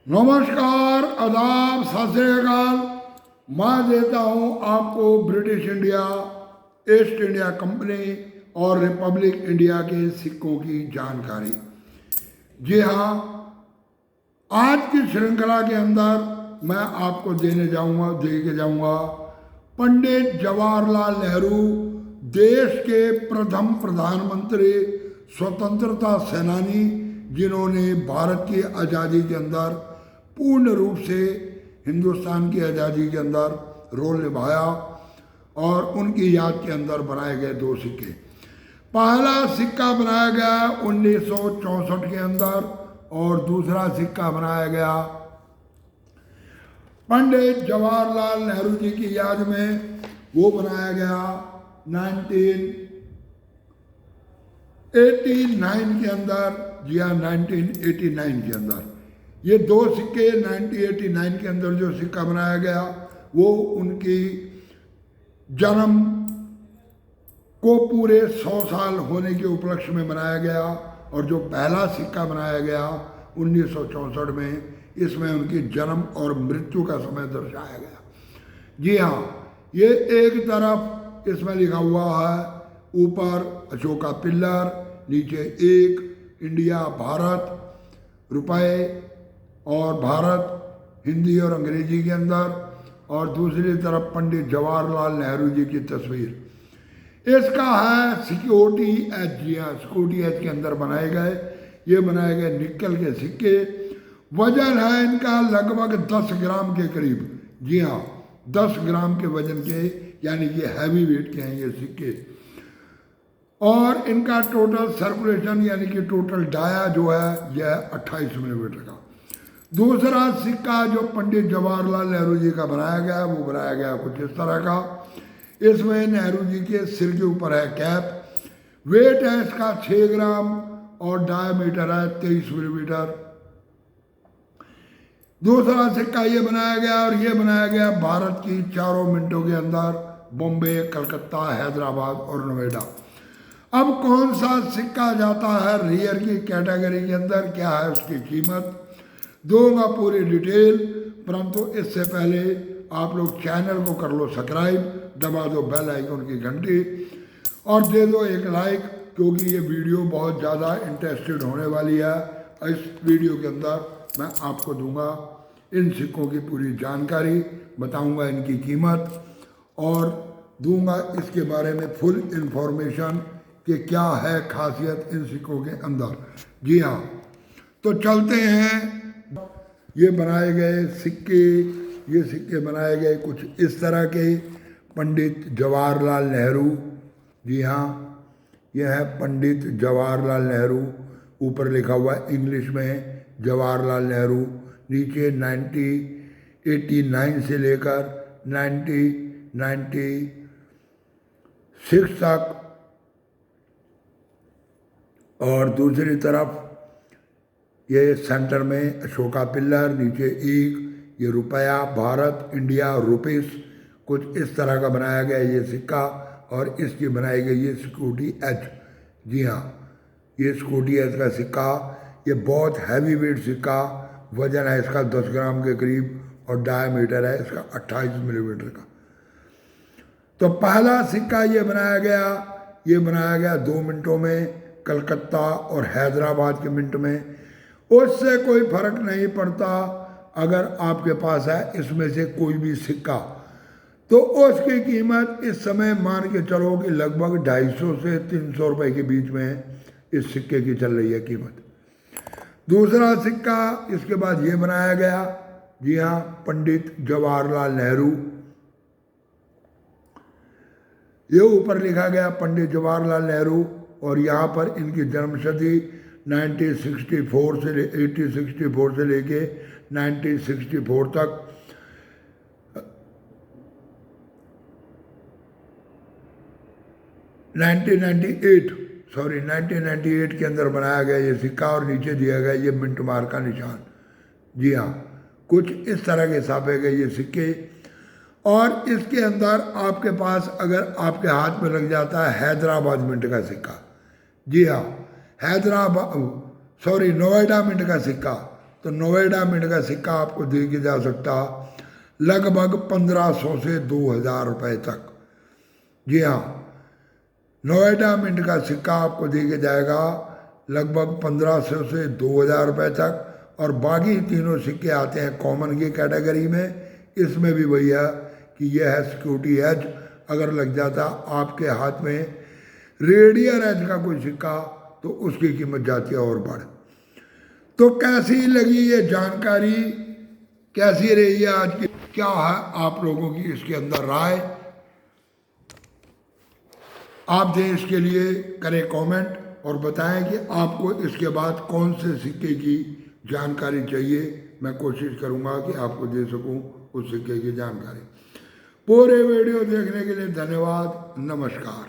नमस्कार, आदाब, सत श्री अकाल। मैं देता हूं आपको British India, east India company और रिपब्लिक इंडिया के सिक्कों की जानकारी। जी हाँ, आज की श्रृंखला के अंदर मैं आपको दे के जाऊंगा पंडित जवाहरलाल नेहरू, देश के प्रथम प्रधानमंत्री, स्वतंत्रता सेनानी, जिन्होंने भारत की आज़ादी के अंदर पूर्ण रूप से हिंदुस्तान की आज़ादी के अंदर रोल निभाया और उनकी याद के अंदर बनाए गए दो सिक्के। पहला सिक्का बनाया गया 1964 के अंदर और दूसरा सिक्का बनाया गया पंडित जवाहरलाल नेहरू जी की याद में, वो बनाया गया 1989 के अंदर। जी हाँ, 1989 के अंदर ये दो सिक्के 1989 के अंदर जो सिक्का बनाया गया वो उनकी जन्म को पूरे 100 साल होने के उपलक्ष्य में बनाया गया। और जो पहला सिक्का बनाया गया 1964 में, इसमें उनकी जन्म और मृत्यु का समय दर्शाया गया। जी हाँ, ये एक तरफ इसमें लिखा हुआ है, ऊपर अशोका पिल्लर, नीचे एक इंडिया भारत रुपए और भारत हिंदी और अंग्रेजी के अंदर, और दूसरी तरफ पंडित जवाहरलाल नेहरू जी की तस्वीर। इसका है सिक्योरिटी एच। जी हाँ, सिक्योरिटी एच के अंदर बनाए गए, ये बनाए गए निकल के सिक्के। वजन है इनका लगभग 10 ग्राम के करीब। जी हाँ, 10 ग्राम के वजन के, यानी कि हैवी वेट के हैं ये सिक्के। और इनका टोटल सर्कुलेशन यानी कि टोटल डाया जो है यह 28 मिलीमीटर का। दूसरा सिक्का जो पंडित जवाहरलाल नेहरू जी का बनाया गया, वो बनाया गया कुछ इस तरह का। इसमें नेहरू जी के सिर के ऊपर है कैप। वेट है इसका 6 ग्राम और डायमीटर है 23 मिलीमीटर। दूसरा सिक्का ये बनाया गया और ये बनाया गया भारत की 4 मिनटों के अंदर, बॉम्बे, कलकत्ता, हैदराबाद और नोएडा। अब कौन सा सिक्का जाता है रियर की कैटेगरी के अंदर, क्या है उसकी कीमत, दूंगा पूरी डिटेल। परंतु इससे पहले आप लोग चैनल को कर लो सब्सक्राइब, दबा दो बेल आइकन की घंटी और दे दो एक लाइक, क्योंकि ये वीडियो बहुत ज़्यादा इंटरेस्टेड होने वाली है। इस वीडियो के अंदर मैं आपको दूंगा इन सिक्कों की पूरी जानकारी, बताऊंगा इनकी कीमत और दूंगा इसके बारे में फुल इंफॉर्मेशन कि क्या है खासियत इन सिक्कों के अंदर। जी हाँ, तो चलते हैं। ये बनाए गए सिक्के, ये सिक्के बनाए गए कुछ इस तरह के, पंडित जवाहरलाल नेहरू। जी हाँ, यह है पंडित जवाहरलाल नेहरू। ऊपर लिखा हुआ है इंग्लिश में जवाहरलाल नेहरू, नीचे 1989 से लेकर 1996 तक। और दूसरी तरफ ये सेंटर में अशोका पिल्लर, नीचे एक, ये रुपया, भारत, इंडिया, रुपीस, कुछ इस तरह का बनाया गया ये सिक्का। और इसकी बनाई गई ये सिक्योरिटी एच। जी हाँ, ये सिक्योरिटी एच का सिक्का, ये बहुत हैवी वेट सिक्का। वजन है इसका 10 ग्राम के करीब और डायमीटर है इसका 28 मिलीमीटर का। तो पहला सिक्का ये बनाया गया 2 मिनटों में, कलकत्ता और हैदराबाद के मिनट में। उससे कोई फर्क नहीं पड़ता अगर आपके पास है इसमें से कोई भी सिक्का, तो उसकी कीमत इस समय मान के चलो कि लगभग 250 से 300 रुपए के बीच में इस सिक्के की चल रही है कीमत। दूसरा सिक्का इसके बाद ये बनाया गया, जी हाँ, पंडित जवाहरलाल नेहरू। ये ऊपर लिखा गया पंडित जवाहरलाल नेहरू और यहाँ पर इनकी जन्मशती 1964 से 1864 से लेके 1964 तक। 1998 के अंदर बनाया गया ये सिक्का और नीचे दिया गया ये मिंट मार का निशान। जी हाँ, कुछ इस तरह के छापे गए ये सिक्के। और इसके अंदर आपके पास अगर आपके हाथ में लग जाता है हैदराबाद मिंट का सिक्का। जी हाँ, नोएडा मिंट का सिक्का, तो नोएडा मिंट का सिक्का आपको दिया जा सकता लगभग 1500 से 2000 रुपये तक। जी हाँ, नोएडा मिंट का सिक्का आपको दिया जाएगा लगभग 1500 से 2000 रुपये तक। और बाकी तीनों सिक्के आते हैं कॉमन की कैटेगरी में। इसमें भी वही है कि यह है सिक्योरिटी एज, अगर लग जाता आपके हाथ में रेडियर एज का कोई सिक्का तो उसकी कीमत जाती है और बढ़। तो कैसी लगी ये जानकारी, कैसी रही है आज की, क्या है आप लोगों की इसके अंदर राय, आप दें इसके लिए करें कमेंट और बताएं कि आपको इसके बाद कौन से सिक्के की जानकारी चाहिए। मैं कोशिश करूंगा कि आपको दे सकूं उस सिक्के की जानकारी। पूरे वीडियो देखने के लिए धन्यवाद। नमस्कार।